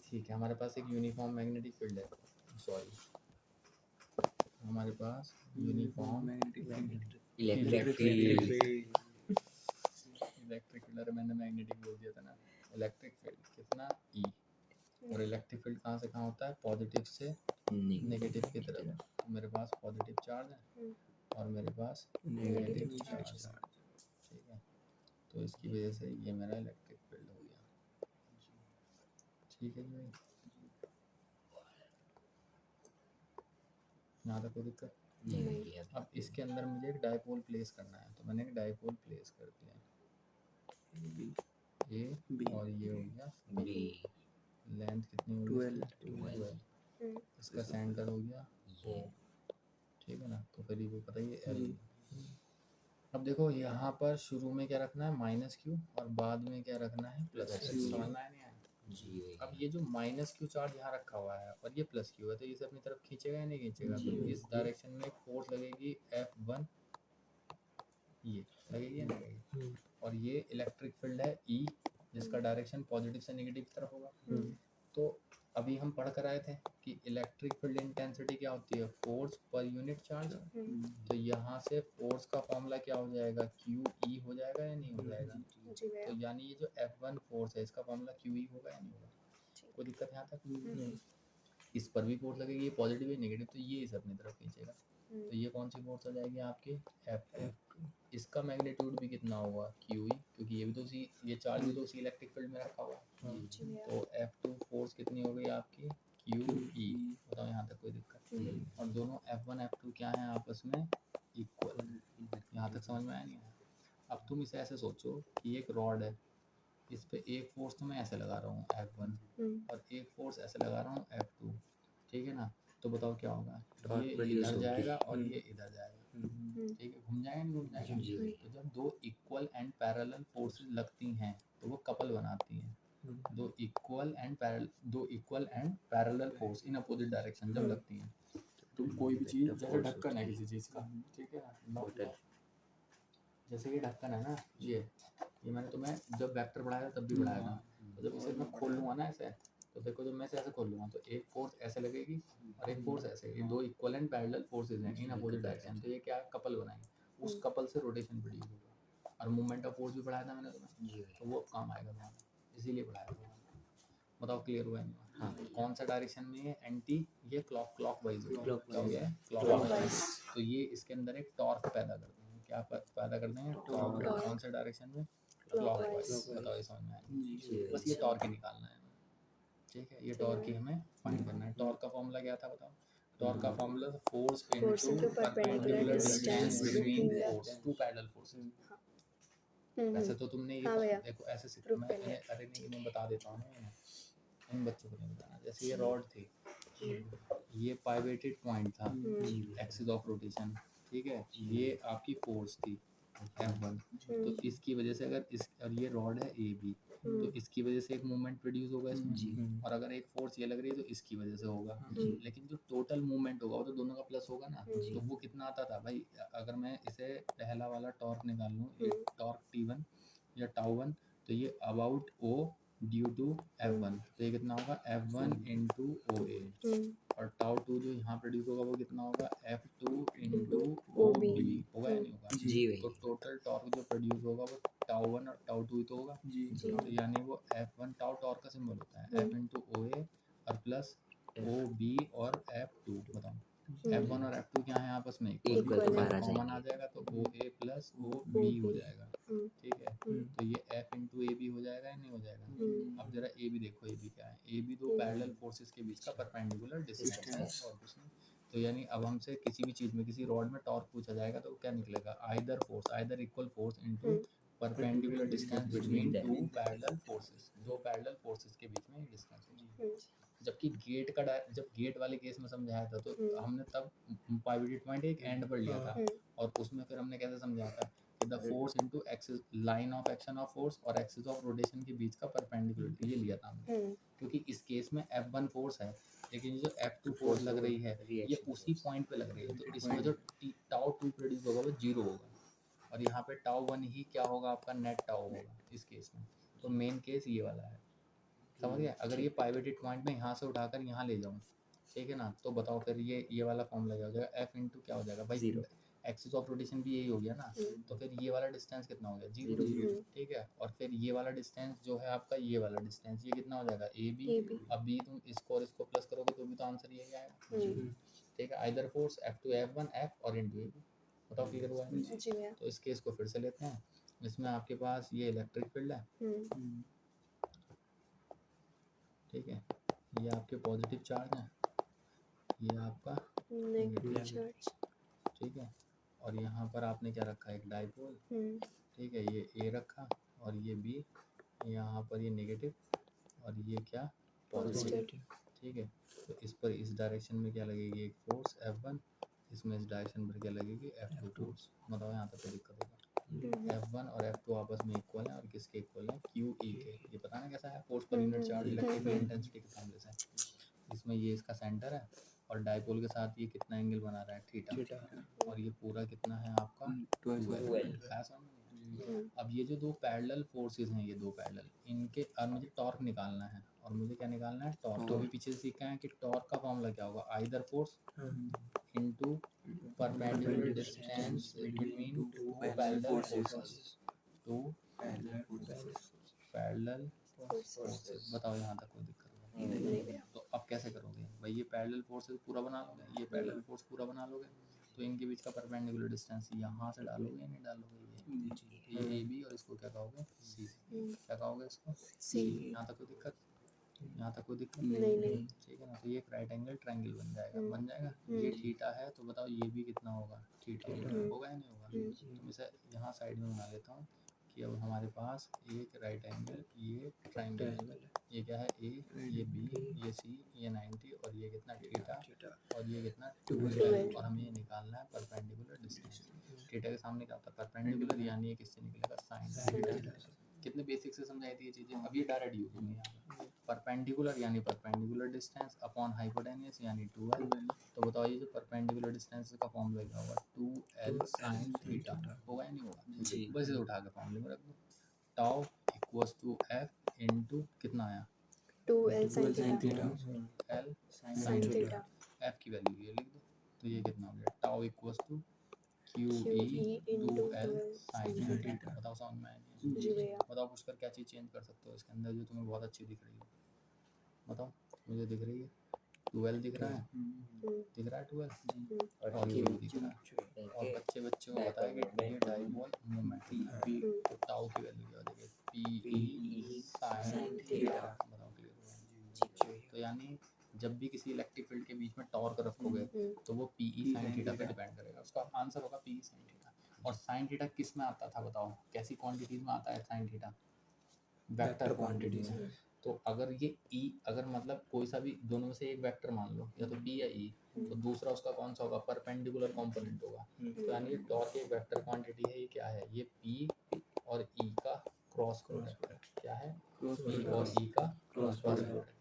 ठीक है, हमारे पास एक यूनिफॉर्म मैग्नेटिक फील्ड है, सॉरी, हमारे पास uniform electric field. Electric field, अरे मैंने मैग्नेटिक बोल दिया था ना। इलेक्ट्रिक फील्ड कितना ई, और इलेक्ट्रिक फील्ड कहाँ से कहाँ होता है, पॉजिटिव से नेगेटिव की तरफ। तो मेरे पास पॉजिटिव चार्ज है और मेरे पास नेगेटिव चार्ज है, ठीक है। तो इसकी वजह से ये मेरा इलेक्ट्रिक फील्ड हो गया, ठीक है जी भाई। यहाँ तक कोई दिक्कत नहीं। अब इसके अंदर मुझे एक डाइपोल प्लेस करना है, तो मैंने एक डाइपोल प्लेस कर दिया, ए और ये हो गया बी। लेंथ कितनी होगी इसकी, 12। इसका सेंटर हो गया ओ, ठीक है ना। तो फिर ये पता ही है एल। अब देखो यहाँ पर शुरू में क्या रखना है, माइनस क्यू, और बाद में क्या रखना है, प्लस क्यू। समझना है नहीं आया? अब ये जो माइनस क्यू चार्ज यहाँ रखा हुआ है और ये प्लस क्यू है, तो इसे अपनी तरफ खींचेगा या नहीं खींचेगा? तो इस डायरेक्शन में फोर्स लगेगी F1, ये लगेगी या नहीं लगेगी? और ये इलेक्ट्रिक फील्ड है E, जिसका डायरेक्शन पॉजिटिव से नेगेटिव की तरफ होगा। तो अभी हम पढ़ कर आए थे कि इलेक्ट्रिक फील्ड इंटेंसिटी क्या होती है, फोर्स पर यूनिट चार्ज। तो यहाँ से फोर्स का फॉर्मूला क्या हो जाएगा, क्यू ई हो जाएगा या नहीं हो जाएगा? तो यानी ये जो F1 फोर्स है इसका फॉर्मूला क्यू ई होगा या नहीं होगा? कोई दिक्कत यहाँ तक नहीं? इस पर भी फोर्स लगेगी, ये पॉजिटिव है नेगेटिव, तो ये इसे अपनी तरफ खींचेगा। तो ये कौन सी फोर्स हो जाएगी आपकी, F2। इसका मैग्नीट्यूड भी कितना होगा, क्यू ई, क्योंकि ये भी तो उसी, ये चार्ज भी तो उसी इलेक्ट्रिक फील्ड में रखा हुआ है। तो F2 फोर्स कितनी हो गई आपकी, क्यू ई। बताओ यहाँ तक कोई दिक्कत? और दोनों F1 F2 क्या है आपस में, इक्वल। यहाँ तक समझ में आया नहीं आया? अब तुम इसे ऐसे सोचो कि एक रॉड है, इस पे एक फोर्स तो मैं ऐसे लगा रहा हूँ F1 और एक फोर्स ऐसे लगा रहा हूँ F2, ठीक है ना। तो बताओ क्या होगा, ये इधर जाएगा और ये इधर जाएगा, ठीक है, घूम जाएगा नहीं घूम जाएगा? तो जब दो इक्वल एंड पैरेलल फोर्सेस लगती हैं तो वो कपल बनाती हैं। दो equal and parallel force in opposite direction जब लगती हैं, तुम कोई भी चीज, जैसे ढक्कन है किसी चीज का, ठीक है ना, जैसे ये ढक्कन है ना, ये मैंने तुम्हें जब वेक्टर पढ़ाया तब भी पढ़ाया था। तो जब इसे मैं खोल लूँगा ना ऐसे, तो देखो जब मैं इसे ऐसे खोल लूँगा तो एक फोर्स ऐसे लगेगी और एक फोर्स ऐसे, ये दो इक्वल एंड पैरेलल फोर्सेज हैं इन अपोजिट डायरेक्शन। तो ये क्या कपल बनाएंगे, उस कपल से रोटेशन प्रोड्यूस होगा। और मूवमेंट ऑफ फोर्स भी पढ़ाया था मैंने तुम्हें, तो वो काम आएगा तुम्हारा, इसीलिए पढ़ाया था। बताओ क्लियर हुआ है? हाँ। कौन सा डायरेक्शन में है, एंटी, ये क्लॉक वाइज हो गया, क्लॉक वाइज। तो ये इसके अंदर एक टॉर्क पैदा कर देंगे, क्या पैदा कर देंगे, टॉर्क। कौन से डायरेक्शन में, क्लॉक वाइज। बताओ ये समझ में आया? बस ये टॉर्क ही निकालना है, ठीक है, ये टॉर्क ही हमें फाइंड करना है। टॉर्क का फॉर्मूला क्या था बताओ? टॉर्क का formula force into perpendicular distance between force, two parallel forces. वैसे तो तुमने ये देखो ऐसे सीखा, मैं अरे नहीं मैं बता देता हूँ ना, इन बच्चों को नहीं बताना। जैसे ये रॉड थी, ये पाइवेटेड पॉइंट था, एक्सिस ऑफ रोटेशन, ठीक है, ये आपकी फोर्स थी F1। तो इसकी वजह से अगर इस, और ये रॉड है ए बी, तो इसकी वजह से एक मूवमेंट प्रोड्यूस होगा इसमें, और अगर एक फोर्स ये लग रही है तो इसकी वजह से होगा। लेकिन जो टोटल मूवमेंट होगा वो तो दोनों का प्लस होगा ना। तो वो कितना आता था भाई, अगर मैं इसे पहला वाला टॉर्क निकाल लूँ, ये टॉर्क T1 या टाउ1, तो ये about O due to F1, तो ये कितना होगा, F1 इंटू OA। और टाउ2 जो यहाँ प्रोड्यूस होगा वो कितना होगा, F2 इंटू OB होगा या नहीं होगा? तो टोटल टॉर्क जो प्रोड्यूस होगा वो टाउ1 और टाउ2 तो होगा। तो यानी वो F1 टाउ टॉर्क का सिंबल होता है, F इंटू OA और प्लस OB और F2। बताओ F1 और F2 क्या है आपस में, इक्वल, तो कॉमन आ जाएगा, तो OA प्लस OB हो जाएगा, ठीक है। तो ये F इंटू ए बी हो जाएगा या नहीं हो जाएगा? अब जरा ए बी देखो, ए बी क्या है, ए बी दो पैरेलल फोर्सेस के बीच का परपेंडिकुलर डिस्टेंस है और कुछ नहीं। तो यानी अब हमसे किसी भी चीज में, किसी रॉड में टॉर्क पूछा जाएगा तो क्या निकलेगा, either equal force into perpendicular distance between two parallel forces, दो पैरेलल फोर्सेस के बीच में डिस्टेंस है। जबकि गेट का जब गेट वाले केस में समझाया था तो हमने तब पाइवोटेड पॉइंट एक एंड पर लिया था, और उसमें फिर हमने कैसे समझाया था कि the force into axis, line of action of force और एक्सिस ऑफ रोटेशन के बीच का परपेंडिकुलर, ये लिया था हमने। क्योंकि इस केस में F1 फोर्स है, लेकिन ये जो F2 फोर्स लग रही है ये उसी पॉइंट पे लग रही है, तो इसमें जो टाउ2 प्रोड्यूस होगा वो 0 होगा, और यहाँ पे टाउ1 ही क्या होगा आपका, नेट टाउ होगा इस केस में। तो मेन केस ये वाला है, समझ गए? अगर ये पाइवेटेड पॉइंट में यहाँ से उठाकर यहाँ ले जाऊँ, ठीक है ना, तो बताओ फिर ये वाला फॉर्मूला क्या हो जाएगा, एफ इंटू क्या हो जाएगा भाई, Zero. एक्सिस ऑफ रोटेशन भी यही हो गया ना, तो फिर ये वाला डिस्टेंस कितना हो गया, जीरो, Zero. ठीक है। और फिर ये वाला डिस्टेंस जो है आपका, ये वाला डिस्टेंस ये कितना हो जाएगा, ए बी। AB. अब बी तुम इसको और इसको प्लस करोगे तो भी तो आंसर यही आएगा, ठीक है। Either force F two F one F और इनटू ए बी। बताओ क्लियर हुआ है? जी भैया। तो इस केस को फिर से लेते हैं। इसमें आपके पास ये इलेक्ट्रिक फील्ड है, ठीक है, ये आपके पॉजिटिव चार्ज है, ये आपका नेगेटिव चार्ज। ठीक है। और यहाँ पर आपने क्या रखा है, एक डाइपोल, ठीक है, ये ए रखा और ये बी, यहाँ पर ये नेगेटिव और ये क्या पॉजिटिव, ठीक है। तो इस पर इस डायरेक्शन में क्या लगेगी, एक फोर्स F1, इसमें इस डायरेक्शन पर क्या लगेगी, F2 फोर्स। बताओ यहाँ तक कोई दिक्कत होगा? F1 और F2 आपस में इक्वल है और किसके इक्वल है, QE के। ये पता ना कैसा है, force per unit charge electrical intensity के फॉर्मूले से। इसमें ये इसका सेंटर है और डाइपोल के साथ ये कितना एंगल बना रहा है, थीटा, और ये पूरा कितना है आपका 12। अब ये जो दो पैरेलल फोर्सेस हैं, ये दो पैरेलल, इनके और मुझे टॉर्क निकालना है, और मुझे क्या निकालना है, टॉर्क। तो अभी पीछे से सीखा है कि टॉर्क का फॉर्मूला क्या होगा, either force into perpendicular distance between two parallel forces, two parallel forces. बताओ यहाँ तक कोई दिक्कत होगा? तो अब कैसे करोगे भाई, ये पैरेलल फोर्सेस पूरा बना लोगे, ये पैरेलल फोर्स पूरा बना लोगे, तो इनके बीच का परपेंडिकुलर डिस्टेंस यहाँ से डालोगे या नहीं डालोगे, ये ए बी, और इसको क्या कहोगे, सी। क्या कहोगे इसको, सी। यहाँ तक कोई दिक्कत, यहाँ तक कोई दिक्कत नहीं। ठीक है ना। तो ये एक राइट एंगल ट्रायंगल बन जाएगा, ये थीटा है, तो बताओ ये भी कितना होगा, थीटा होगा या नहीं होगा। तो इसे यहाँ साइड में बना लेता हूँ कि अब हमारे पास एक राइट एंगल, ये ट्रायंगल है, ये क्या है, ए, ये बी, ये सी, ये 90 और ये कितना, थीटा, और ये कितना 12, और हमें ये निकालना है परपेंडिकुलर डिस्टेंस। थीटा के सामने क्या होता है, परपेंडिकुलर, यानी ये किससे निकलेगा, साइन थीटा। कितने बेसिक से समझाई थी ये चीजें, अब ये डायरेक्ट यूज होंगी यहाँ। परपेंडिकुलर यानी परपेंडिकुलर डिस्टेंस अपॉन हाइपोटेन्यूज यानी 2l। तो बताओ ये जो परपेंडिकुलर डिस्टेंस का फॉर्मूला क्या होगा, 2l sin थीटा, होगा या नहीं होगा, बस इसे उठा के फॉर्मूले में रख दो, tau equals to f into कितना आया, 2l sin theta. l sin sin theta. f की वैल्यू ये लिख दो, तो ये कितना हो गया, tau equals to QE into 2l 2l sin sin theta. बताओ समझ में आया? जी भैया। बताओ पूछकर क्या चीज़ चेंज कर सकते हो इसके अंदर जो तुम्हें बहुत अच्छी दिख रही है, बताओ। मुझे दिख रही है 12 दिख रहा है, दिख रहा है 12, और ये भी दिख रहा है, और बच्चे को बताया कि ये डाइपोल मोमेंट, तो टाउ की वैल्यू क्या हो जाएगी, PE sin थीटा। बताओ क्लियर हुआ? तो यानी जब भी किसी इलेक्ट्रिक फील्ड के बीच में टॉर्क रखोगे तो वो PE sin थीटा पे डिपेंड करेगा, उसका आंसर होगा PE sin थीटा। और sin थीटा किस में आता था बताओ, कैसी क्वांटिटीज में आता है sin थीटा, वेक्टर क्वांटिटी में। तो अगर ये E, अगर मतलब कोई सा भी दोनों में से एक वेक्टर मान लो, या तो P या E, तो दूसरा उसका कौन सा होगा, परपेंडिकुलर कंपोनेंट होगा। तो यानी ये टॉर्क एक वेक्टर क्वांटिटी है, ये क्या है, ये P और E का क्रॉस प्रोडक्ट है। क्या है, P और E का क्रॉस प्रोडक्ट।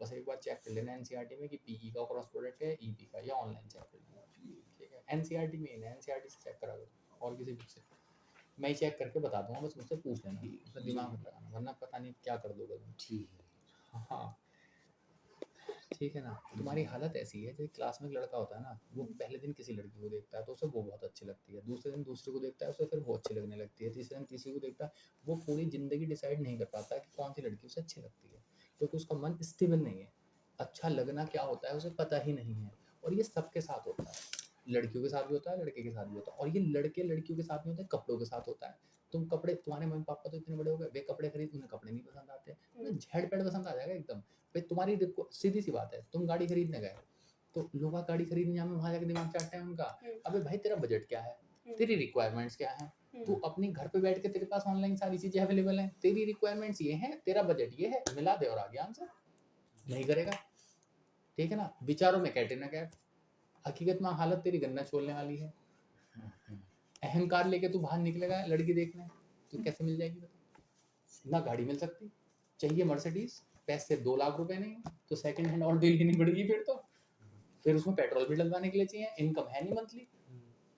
बस एक बार चेक कर लेना एनसीईआरटी में कि पीई का क्रॉस प्रोडक्ट है ईपी का, या ऑनलाइन चेक कर लेना, ठीक है। एनसीईआरटी में है, एनसीईआरटी से चेक करा दो, और किसी बुक से मैं ही चेक करके बता दूंगा, बस मुझसे पूछ लेना, उसमें दिमाग मत लगाना, वरना पता नहीं क्या कर दोगे तुम। ठीक है। हाँ ठीक है ना। तुम्हारी हालत ऐसी है, जैसे क्लास में एक लड़का होता है ना, वो पहले दिन किसी लड़की को देखता है तो उसे वो बहुत अच्छी लगती है, दूसरे दिन दूसरे को देखता है उसे फिर वो अच्छी लगने लगती है, तीसरे दिन तीसरी को देखता है, वो पूरी जिंदगी डिसाइड नहीं कर पाता कि कौन सी लड़की उसे अच्छी लगती है, क्योंकि उसका मन स्टेबल नहीं है। अच्छा लगना क्या होता है उसे पता ही नहीं है, और ये सबके साथ होता है, लड़कियों के साथ भी होता है, लड़के के साथ भी होता है, और ये लड़के लड़कियों के साथ नहीं होता है, कपड़ों के साथ होता है। तुम कपड़े, तुम्हारे मम्मी पापा तो इतने बड़े हो गए, वे कपड़े खरीद, उन्हें कपड़े नहीं पसंद आते, उन्हें झेड़ पेड़ पसंद आ जाएगा एकदम। भाई तुम्हारी सीधी सी बात है, तुम गाड़ी खरीदने गए तो लोग गाड़ी खरीदने जाने में वहां जाके दिमाग चाटते हैं उनका, अबे भाई तेरा बजट क्या है, तेरी रिक्वायरमेंट्स क्या है, तू अपनी घर पे बैठ के, तेरे पास ऑनलाइन सारी चीजें अवेलेबल हैं, तेरी रिक्वायरमेंट्स ये हैं, तेरा बजट ये है, मिला दे और आगे आंसर नहीं करेगा, ठीक है ना। विचारों में कैटरीना कैफ, हकीकत में हालत तेरी गन्ना छोड़ने वाली है। अहंकार लेके तू बाहर निकलेगा लड़की देखने, तो कैसे मिल जाएगी बता, ना गाड़ी मिल सकती, चाहिए मर्सिडीज, पैसे 2 लाख रुपए नहीं तो सेकंड हैंड ऑटो लेनी पड़ेगी, फिर उसमें पेट्रोल भी डलवाने के लिए चाहिए, इनकम है नहीं मंथली,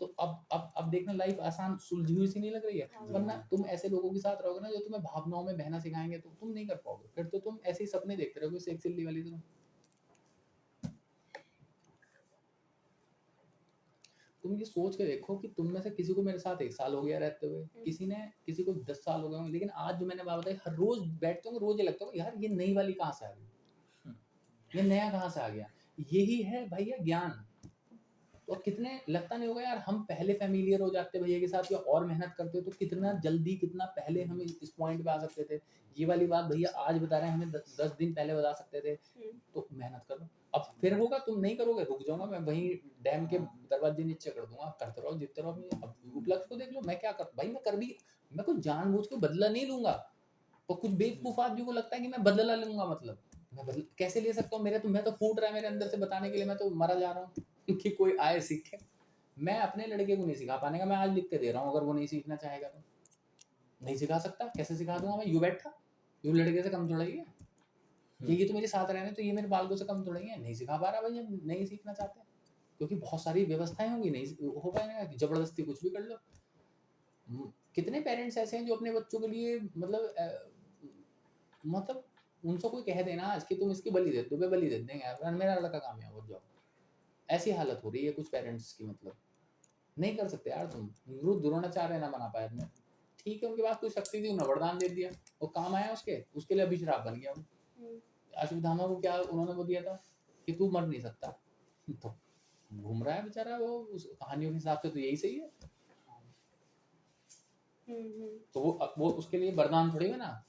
तो अब देखना लाइफ आसान सुलझी हुई सी नहीं लग रही है। हाँ। वरना तुम ऐसे लोगों के साथ रहोगे ना जो तुम्हें भावनाओं में बहना सिखाएंगे तो तुम नहीं कर पाओगे, फिर तो तुम ऐसे ही सपने देखते रहोगे सेक्स सिल्ली वाली तरह। तुम ये सोच के देखो कि तुम में से किसी को मेरे साथ 1 साल हो गया रहते हुए, किसी को 10 साल हो गए होंगे, लेकिन आज जो मैंने बात बताई हर रोज बैठते होंगे, रोज ये लगता होगा यार ये नई वाली कहाँ से आ गई, ये नया कहाँ से आ गया। यही है भैया ज्ञान। तो कितने लगता नहीं होगा यार हम पहले फैमिलियर हो जाते भैया के साथ या और मेहनत करते तो कितना जल्दी कितना पहले हम इस पॉइंट पे आ सकते थे। ये वाली बात भैया आज बता रहे हैं, हमें 10 दिन पहले बता सकते थे। तो मेहनत करो, अब फिर होगा, तुम नहीं करोगे रुक जाऊंगा मैं वहीं डैम के दरवाजे नीचे कर दूंगा, करते रहो जीतते रहो। अब उपलक्ष्य को देख लो, मैं क्या कर भाई, मैं कर भी, मैं कुछ जानबूझ के बदला नहीं लूंगा। तो कुछ बेवकूफ आदमी को लगता है कि मैं बदला लूंगा, मतलब मैं बदल कैसे ले सकता हूँ, मेरे तो मैं तो फूट रहा है मेरे अंदर से बताने के लिए, मैं तो मरा जा रहा हूँ कि कोई आए सीखे। मैं अपने लड़के को नहीं सिखा पाने का, मैं आज लिख के दे रहा हूँ, अगर वो नहीं सीखना चाहेगा तो नहीं सिखा सकता। कैसे सिखा दूंगा मैं, यू बैठा, यू लड़के से कम थोड़ा ही है, ये तो मेरे साथ रहने तो ये मेरे बालकों से कम थोड़ा ही है। नहीं सिखा पा रहा भाई, जब नहीं सीखना चाहते क्योंकि बहुत सारी व्यवस्थाएं होंगी, नहीं हो पाएगा कि जबरदस्ती कुछ भी कर लो। कितने पेरेंट्स ऐसे हैं जो अपने बच्चों के लिए मतलब उनसे कोई कह देना आज कि तुम इसकी बलि दे दो, बलि दे देंगे, मेरा लड़का कामयाब हो जाओ, ऐसी हालत हो रही है कुछ पेरेंट्स की। मतलब नहीं कर सकते यार, तुम द्रोणाचार्य ना बना पाए अपने, ठीक है उनके पास कोई शक्ति थी, उन्हें वरदान दे दिया, वो काम आया उसके लिए अभिश्राप बन गया वो। अश्वत्थामा को क्या उन्होंने वो दिया था कि तू मर नहीं सकता, तो घूम रहा है बेचारा वो, उस कहानियों के हिसाब से तो यही सही है। तो वो उसके लिए वरदान थोड़ी है ना,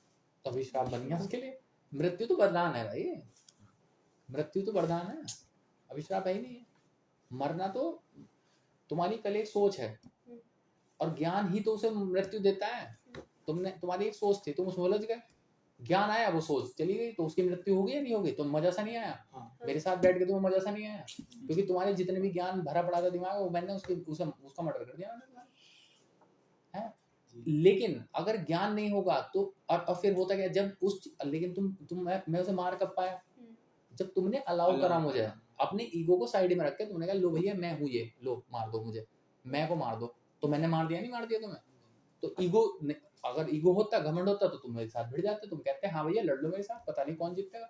तो अभिश्राप बन गया उसके लिए। मृत्यु तो वरदान है भाई, मृत्यु तो वरदान है, अभिश्राप है ही नहीं है। मरना तो तुम्हारी कल एक सोच है और ज्ञान ही तो उसे मृत्यु देता है। तुम्हारी एक सोच थी, तुम उसमें उलझ गए, ज्ञान आया, वो सोच चली गई, तो उसकी मृत्यु होगी या नहीं होगी। तुम मजा सा नहीं आया, मेरे साथ बैठ के तुम्हें मजा सा नहीं आया, क्योंकि तुम्हारे जितने भी ज्ञान भरा पड़ा था दिमाग, वो मैंने उसका मर्डर कर दिया मैंने है। लेकिन अगर ज्ञान नहीं होगा तो और फिर होता क्या, जब लेकिन मैं उसे मार कब पाया, जब तुमने अलाउ करा मुझे, अपने ईगो को साइड में रख के तुमने कहा लो भैया मैं हूँ ये, लो मार दो मुझे, मैं को मार दो, तो मैंने मार दिया नहीं मार दिया तुम्हें। तो ईगो, अगर ईगो होता, घमंड होता, तो तुम मेरे साथ भिड़ जाते, तुम कहते हाँ भैया लड़ लो मेरे साथ, पता नहीं कौन जीतेगा।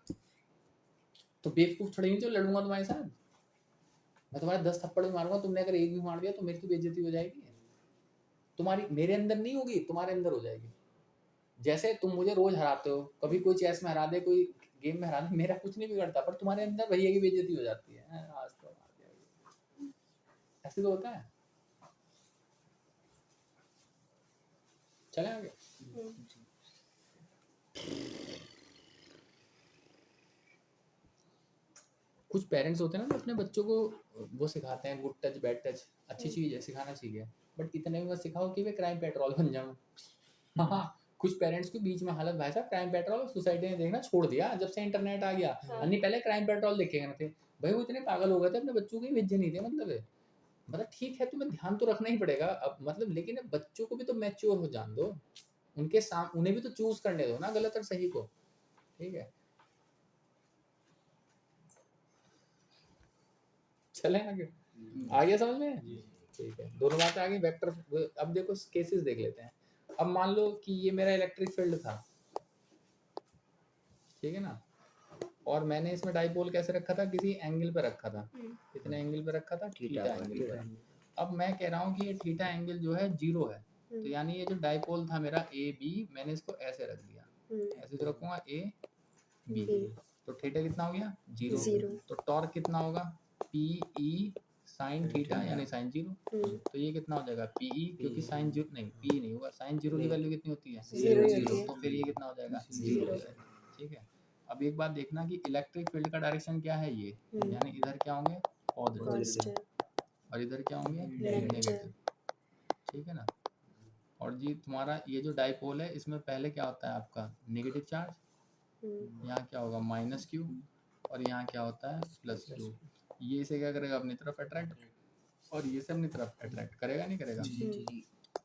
तो बेवकूफ थोड़ी नहीं जो लड़ूंगा तुम्हारे साथ, मैं तुम्हारे 10 थप्पड़ भी मारूंगा, तुमने अगर एक भी मार दिया तो मेरी तो बेइज्जती हो जाएगी, तुम्हारी मेरे अंदर नहीं होगी, तुम्हारे अंदर हो जाएगी। जैसे तुम मुझे रोज हराते हो, कभी कोई चेस में हरा दे, कोई गेम में हरा दे, मेरा कुछ नहीं बिगड़ता, पर तुम्हारे अंदर भैया की बेइज्जती हो जाती है, आज तो मार दिया, ऐसे तो होता है। चले आगे। कुछ पेरेंट्स होते हैं ना जो अपने बच्चों को वो सिखाते हैं, गुड टच बैड टच अच्छी चीज है, सिखाना चाहिए, बट इतने भी मत सिखाओ कि वे क्राइम पेट्रोल बन जाओ। हाँ, कुछ पेरेंट्स के बीच में हालत, भाई साहब क्राइम पेट्रोल सोसाइटी ने देखना छोड़ दिया जब से इंटरनेट आ गया। अन्य पहले क्राइम पेट्रोल देखे थे भाई, वो इतने पागल हो गए थे, अपने बच्चों की भेजे नहीं थे। मतलब ठीक है तुम्हें ध्यान तो रखना ही पड़ेगा अब, मतलब लेकिन बच्चों को भी तो मैच्योर हो जान दो, उन्हें भी तो चूज करने दो ना गलत और सही को, ठीक है। चले आगे, आ गया समझ में, ठीक है। दोनों बातें आ गई, वेक्टर। अब देखो केसेस देख लेते हैं। अब मान लो कि ये मेरा इलेक्ट्रिक फील्ड था, ठीक है ना, और मैंने इसमें डाइपोल कैसे रखा था, किसी एंगल पे रखा था, कितने एंगल पे रखा था, थीटा एंगल पे। अब मैं कह रहा हूँ कि ये थीटा एंगल जो है 0 है, तो यानी ये जो डाइपोल था मेरा ए बी, मैंने इसको ऐसे रख दिया, ऐसे तो रखूंगा ए बी, तो थीटा कितना हो गया 0। तो टॉर्क कितना होगा पी ई साइन थीटा यानी साइन 0। तो ये कितना हो जाएगा पी ई, क्योंकि साइन 0 नहीं, पी नहीं होगा, साइन 0 की वैल्यू कितनी होती है 0, तो फिर ये कितना हो जाएगा 0 हो जाएगा, ठीक है। अब एक बात देखना कि इलेक्ट्रिक फील्ड का डायरेक्शन क्या है, ये यानी इधर क्या होंगे पॉजिटिव और इधर क्या होंगे नेगेटिव, ठीक है ना। और जी तुम्हारा ये जो डाइपोल है, इसमें पहले क्या होता है आपका नेगेटिव चार्ज, यहाँ क्या होगा माइनस क्यू, और यहाँ क्या होता है प्लस क्यू। ये इसे क्या करेगा अपनी तरफ अट्रैक्ट, और ये से अपनी तरफ अट्रैक्ट करेगा, नहीं करेगा।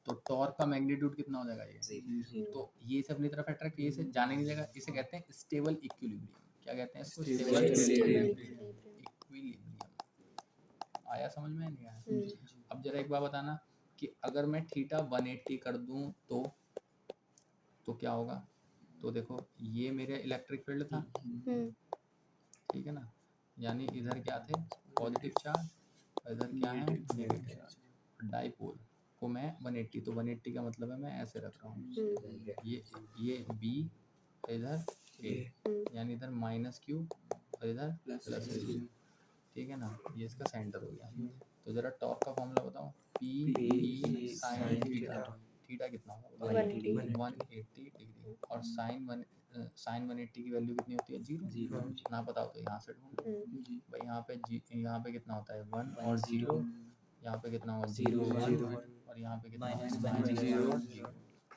तो टॉर्क का मैग्नीट्यूड कितना हो जाएगा ये, तो ये से अपनी तरफ अट्रैक्ट, ये से जाने नहीं देगा, इसे कहते हैं स्टेबल इक्विलिब्रियम। क्या कहते हैं इसको, स्टेबल इक्विलिब्रियम। आया समझ में नहीं आया? अब जरा एक बात बताना कि अगर मैं थीटा 180 कर दूं तो क्या होगा? तो देखो ये मेरा इलेक्ट्रिक फील्ड था, ठीक है ना, यानी इधर क्या थे पॉजिटिव चार्ज और इधर क्या है नेगेटिव चार्ज। डाइपोल को मैं 180, तो 180 का मतलब है मैं ऐसे रख रहा हूँ, ये बी इधर ए, यानी इधर माइनस क्यू और इधर प्लस क्यू, ठीक है ना, ये इसका सेंटर हो गया। तो जरा टॉर्क का फॉर्मूला बताओ, पी साइन थीटा, थीटा कितना होगा 180 डिग्री, और साइन 180 की वैल्यू कितनी होती है 0, ना पता हो तो यहाँ से ढूंढो भाई, यहाँ पे कितना होता है 1 और 0, यहाँ पे कितना होगा 0 1 और यहाँ पे कितना -0,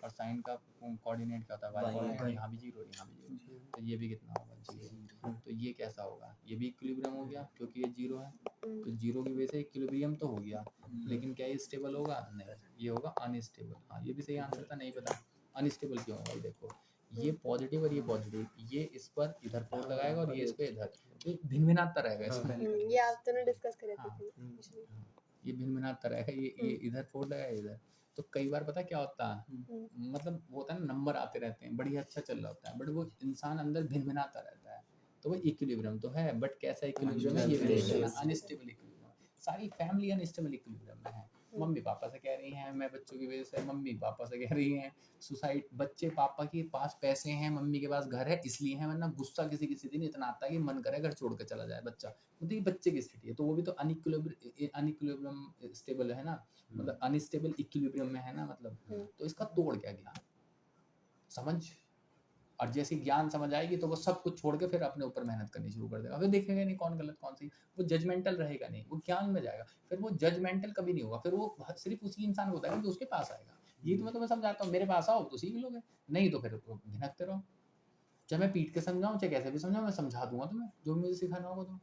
और साइन का कोऑर्डिनेट क्या होता है y, यहाँ भी 0 यहाँ भी 0, तो ये भी कितना होगा 0। तो ये कैसा होगा, ये भी इक्विलिब्रियम हो गया क्योंकि ये 0 है, तो 0 की वजह से इक्विलिब्रियम तो हो गया, लेकिन क्या ये स्टेबल होगा? नहीं, ये होगा अनस्टेबल। हाँ ये भी सही आंसर था, नहीं पता अनस्टेबल क्यों होगा। देखो ये पॉजिटिव और ये पॉजिटिव, ये इस पर इधर फोर्स लगाएगा और ये इस पे इधर, तो भिन्न-भिन्नता रहेगा इसमें। ये आप दोनों डिस्कस करे हाँ, थे। ये भिन्न-भिन्नता रहेगा, ये इधर फोर्स लगाएगा इधर, तो कई बार पता क्या होता है, मतलब वो होता है ना नंबर आते रहते हैं, बढ़िया अच्छा चल रहा होता है, बट वो इंसान अंदर भिन्न-भिन्नता रहता है, तो वो इक्विलिब्रियम तो है, बट कैसा इक्विलिब्रियम है ये भी देखना, अनस्टेबल इक्विलिब्रियम। सारी फैमिली अनस्टेबल इक्विलिब्रियम में है। मम्मी पापा से कह रही हैं मैं बच्चों की वजह से, मम्मी पापा से कह रही हैं सुसाइड, बच्चे पापा के पास पैसे हैं, मम्मी के पास घर है इसलिए है, वरना गुस्सा किसी किसी दिन इतना आता है कि मन करे घर छोड़ के चला जाए बच्चा, तो ये बच्चे की स्थिति है, तो वो भी तो अनइक्विलिब्रियम स्टेबल है ना, मतलब अनस्टेबल इक्विलिब्रियम में है ना, मतलब तो इसका तोड़ क्या ज्ञान समझ, और जैसे ज्ञान समझ आएगी तो वो सब कुछ छोड़ के फिर अपने ऊपर मेहनत करनी शुरू कर देगा, फिर देखेगा नहीं कौन गलत कौन सही, वो जजमेंटल रहेगा नहीं, वो ज्ञान में जाएगा, फिर वो जजमेंटल कभी नहीं होगा, फिर वो सिर्फ उसी इंसान को होता है जो उसके पास आएगा। ये तो मैं तुम्हें समझाता हूँ, मेरे पास आओ तो सीख लोगे, नहीं तो फिर भिनकते रहो, चाहे मैं पीट के समझाऊं चाहे कैसे भी समझाऊं, मैं समझा दूंगा तुम्हें जो मुझे सिखाना होगा तुम्हें।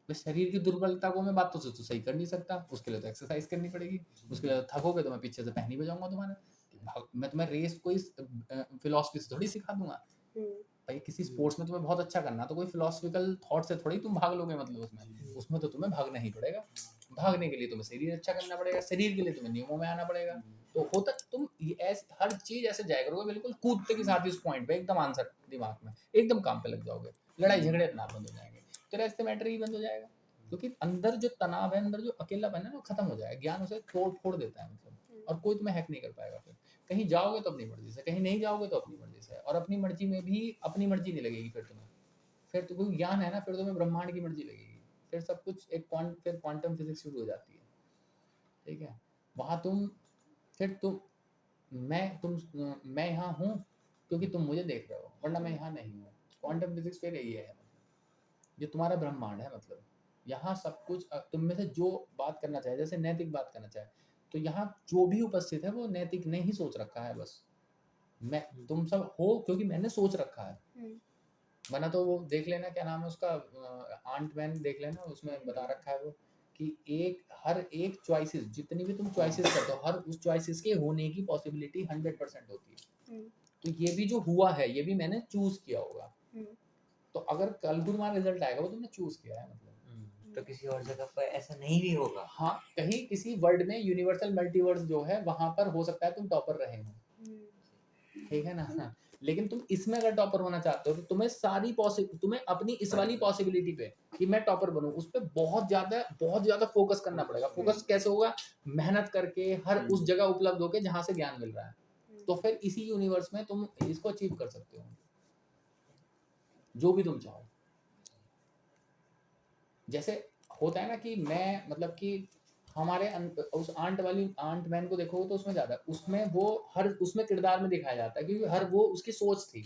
बस शरीर की दुर्बलता को मैं बातों से तो सही कर नहीं सकता, उसके लिए तो एक्सरसाइज करनी पड़ेगी, उसके लिए थकोगे तो मैं पीछे से पहनी बजाऊंगा तुम्हारे, मैं तुम्हें रेस कोई फिलॉसफी से थोड़ी सिखा दूंगा भाई, किसी स्पोर्ट्स में तुम्हें बहुत अच्छा करना तो कोई फिलोसफिकल थॉट से थोड़ी तुम भाग लोगे, मतलब उसमें तो तुम्हें भागना ही पड़ेगा, भागने के लिए तुम्हें शरीर अच्छा करना पड़ेगा, शरीर के लिए तुम्हें नियमों में आना पड़ेगा, तो होता तुम ऐसे हर चीज ऐसे जाया करोगे बिल्कुल कूदते के साथ इस पॉइंट पे एकदम आंसर दिमाग में एकदम काम पे लग जाओगे, लड़ाई झगड़े ना बंद हो जाएंगे, तेरा इससे मैटर ही बंद हो जाएगा, क्योंकि अंदर जो तनाव है, अंदर जो अकेलापन है ना वो खत्म हो जाएगा, ज्ञान उसे तोड़ फोड़ देता है, मतलब और कोई तुम्हें हैक नहीं कर पाएगा। फिर कहीं जाओगे तो अपनी मर्जी से, कहीं नहीं जाओगे तो अपनी मर्जी से, और अपनी मर्जी में भी अपनी मर्जी नहीं लगेगी फिर तुम्हें, फिर तो कोई ज्ञान है ना, फिर तुम्हें ब्रह्मांड की मर्जी लगेगी, फिर सब कुछ एक फिर क्वांटम फिजिक्स शुरू हो जाती है, ठीक है, वहाँ तुम मैं यहाँ हूँ क्योंकि तुम मुझे देख रहे हो, वरना मैं यहाँ नहीं हूँ, क्वांटम फिजिक्स फिर यही है, ये तुम्हारा ब्रह्मांड है, मतलब यहाँ सब कुछ तुम में से जो बात करना चाहे, जैसे नैतिक बात करना चाहे, तो यहाँ जो भी उपस्थित है वो नैतिक ने ही सोच रखा है, बस मैं तुम सब हो क्योंकि मैंने सोच रखा है, वरना तो वो देख लेना क्या नाम है उसका, आंट मैन देख लेना, उसमें बता रखा है वो कि हर एक चॉइसेस, जितनी भी तुम चॉइसेस करते हो, हर उस चॉइसेस के होने की पॉसिबिलिटी 100% होती है, तो ये भी जो हुआ है ये भी मैंने चूज किया होगा, तो अगर कल को तुम्हारा रिजल्ट आएगा वो तुमने चूज किया है, मतलब तो किसी और जगह पर ऐसा नहीं भी होगा, हाँ कहीं किसी वर्ल्ड में यूनिवर्सल मल्टीवर्स जो है वहां पर हो सकता है तुम टॉपर रहे हो, ठीक है ना, लेकिन तुम इसमें अगर टॉपर होना चाहते हो तो तुम्हें अपनी इस वाली पॉसिबिलिटी पे कि मैं टॉपर बनूं, उस पे बहुत ज्यादा फोकस करना पड़ेगा। फोकस कैसे होगा? मेहनत करके हर उस जगह उपलब्ध होके जहां से ज्ञान मिल रहा है, तो फिर इसी यूनिवर्स में तुम इसको अचीव कर सकते हो जो भी तुम चाहो। जैसे होता है ना कि मैं मतलब कि हमारे उस आंट मैन को देखो तो उसमें ज्यादा उसमें किरदार में दिखाया जाता है क्योंकि हर वो उसकी सोच थी,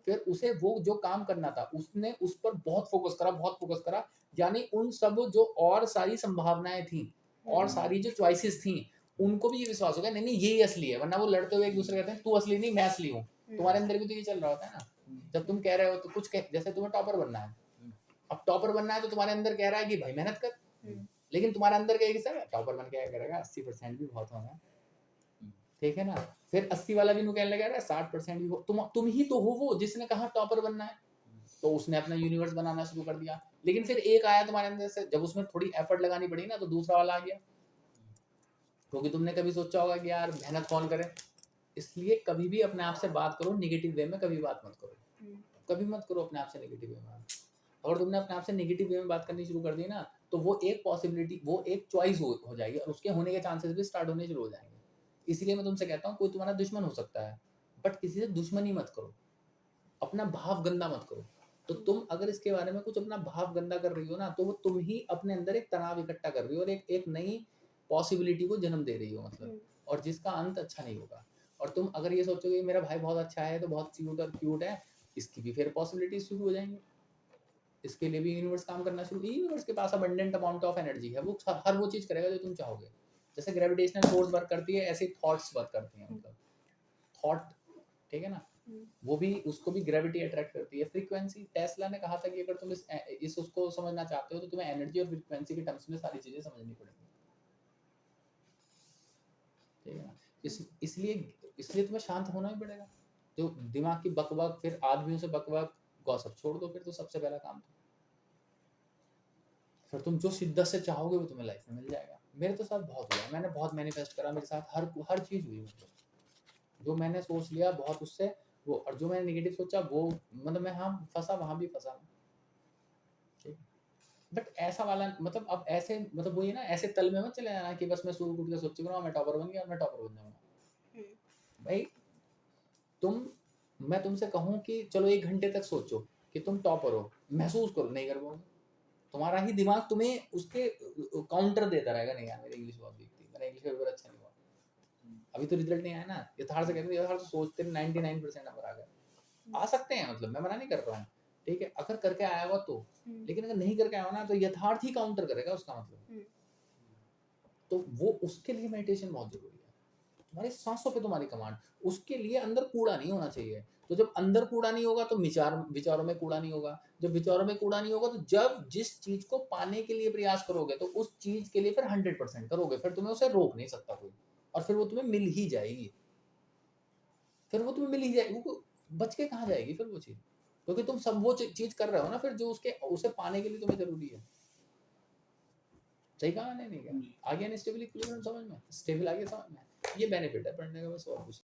फिर उसे वो जो काम करना था उसने उस पर बहुत फोकस करा, यानी उन सब जो और सारी संभावनाएं थी और सारी जो चॉइसेस थी उनको भी ये विश्वास हो गया नहीं यही असली है, वरना वो लड़ते हुए एक दूसरे कहते हैं तू असली नहीं मैं असली हूँ, तुम्हारे अंदर भी तो ये चल रहा होता है ना, जब तुम कह रहे हो तो जैसे तुम्हें टॉपर बनना है, अब टॉपर बनना है तो तुम्हारे अंदर कह रहा है कि भाई मेहनत कर, लेकिन तुम्हारे अंदर कहेगी सर टॉपर बन के क्या करेगा, 80% भी बहुत होगा, ठीक है ना, फिर 80 वाला भी कहने लगा 60% भी तुम ही तो हो वो जिसने कहा टॉपर बनना है, तो उसने अपना यूनिवर्स बनाना शुरू कर दिया, लेकिन फिर एक आया तुम्हारे अंदर से, जब उसमें थोड़ी एफर्ट लगानी पड़ी ना, तो दूसरा वाला आ गया, क्योंकि तुमने कभी सोचा होगा कि यार मेहनत कौन करे। इसलिए कभी भी अपने आप से बात करो नेगेटिव वे में, कभी बात मत करो, कभी मत करो अपने आप से नेगेटिव वे में। अगर तुमने अपने आप से नेगेटिव वे में बात करनी शुरू कर दी ना, तो वो एक पॉसिबिलिटी, वो एक चॉइस हो जाएगी, और उसके होने के चांसेस भी स्टार्ट होने शुरू हो जाएंगे। इसलिए मैं तुमसे कहता हूँ, कोई तुम्हारा दुश्मन हो सकता है, बट किसी से दुश्मनी मत करो, अपना भाव गंदा मत करो। तो तुम अगर इसके बारे में कुछ अपना भाव गंदा कर रही हो ना, तो वो तुम ही अपने अंदर एक तनाव इकट्ठा कर रही हो, और एक नई पॉसिबिलिटी को जन्म दे रही हो, मतलब, और जिसका अंत अच्छा नहीं होगा। और तुम अगर ये सोचोगे मेरा भाई बहुत अच्छा है, तो बहुत क्यूट है, इसकी भी फिर पॉसिबिलिटी शुरू हो जाएंगी। इसके लिए भी यूनिवर्स काम करना शुरू, यूनिवर्स के पास अबंडेंट अमाउंट ऑफ एनर्जी है, वो हर वो चीज करेगा जो तुम चाहोगे। जैसे ग्रेविटेशनल फोर्स वर्क करती है, ऐसे थॉट्स वर्क करती हैं, मतलब थॉट, ठीक है ना, वो भी, उसको भी ग्रेविटी अट्रैक्ट करती है। फ्रीक्वेंसी, टेस्ला ने कहा था कि अगर तुम इस उसको समझना चाहते हो, तो तुम्हें एनर्जी और फ्रीक्वेंसी के टर्म्स में सारी चीजें समझनी पड़ेगी, ठीक है ना। इसलिए तुम्हें शांत होना ही पड़ेगा। जो दिमाग की बकबक, फिर आदमियों से बकबक, गॉसिप छोड़ दो, फिर तो सबसे पहला काम तो फिर तुम जो शिद्दत से चाहोगे वो तुम्हें लाइफ में मिल जाएगा। मेरे तो साथ बहुत हुआ, मैंने बहुत मैनिफेस्ट करा, मेरे साथ हर चीज हुई, मतलब जो मैंने सोच लिया बहुत उससे वो, और जो मैंने नेगेटिव सोचा वो, मतलब मैं हाँ फंसा, वहां भी फंसा, ठीक। बट ऐसा वाला, मतलब अब ऐसे, मतलब वो ये ना, ऐसे तल में मत चले जाना कि बस मैं सुबह उठ के सोच रहा हूँ मैं टॉपर बन गया और मैं टॉपर बन जाऊंगा। भाई मैं तुमसे कहूँ कि चलो 1 घंटे तक सोचो कि तुम टॉपर हो, महसूस करो, नहीं कर पाओगे। तुम्हारा ही दिमाग तुम्हें उसके काउंटर देता रहेगा, नहीं यार मेरी इंग्लिश बहुत वीक थी, मेरा इंग्लिश पेपर अच्छा नहीं हुआ, अभी तो रिजल्ट नहीं आया ना, यथार्थ से कहते हैं, यथार्थ सोचते 99% नंबर आ गए, आ सकते हैं, मतलब मैं मना नहीं कर रहा हूँ, ठीक है, अगर करके आया हुआ तो, लेकिन अगर नहीं करके आया हो ना, तो यथार्थ ही काउंटर करेगा उसका, मतलब तो वो, उसके लिए मेडिटेशन बहुत जरूरी है। तुम्हारी सांसों पे तुम्हारी कमांड, उसके लिए अंदर कूड़ा नहीं होना चाहिए। तो जब अंदर कूड़ा नहीं होगा, तो विचारों में कूड़ा नहीं होगा, जब विचारों में कूड़ा नहीं होगा, तो जब जिस चीज को पाने के लिए प्रयास करोगे, तो उस चीज के लिए फिर 100% करोगे, फिर तुम्हें उसे रोक नहीं सकता कोई, और फिर वो तुम्हें मिल ही जाएगी, फिर वो तुम्हें मिल ही जाएगी, वो बच के कहाँ जाएगी फिर वो चीज, क्योंकि तुम सब वो चीज कर रहे हो ना, फिर जो उसे पाने के लिए तुम्हें जरूरी है। सही कहा नहीं क्या? आ गया ना स्टेबल इक्विलिब्रियम समझ में, स्टेबल आ गया समझ में, ये बेनिफिट है पढ़ने का, बस और कुछ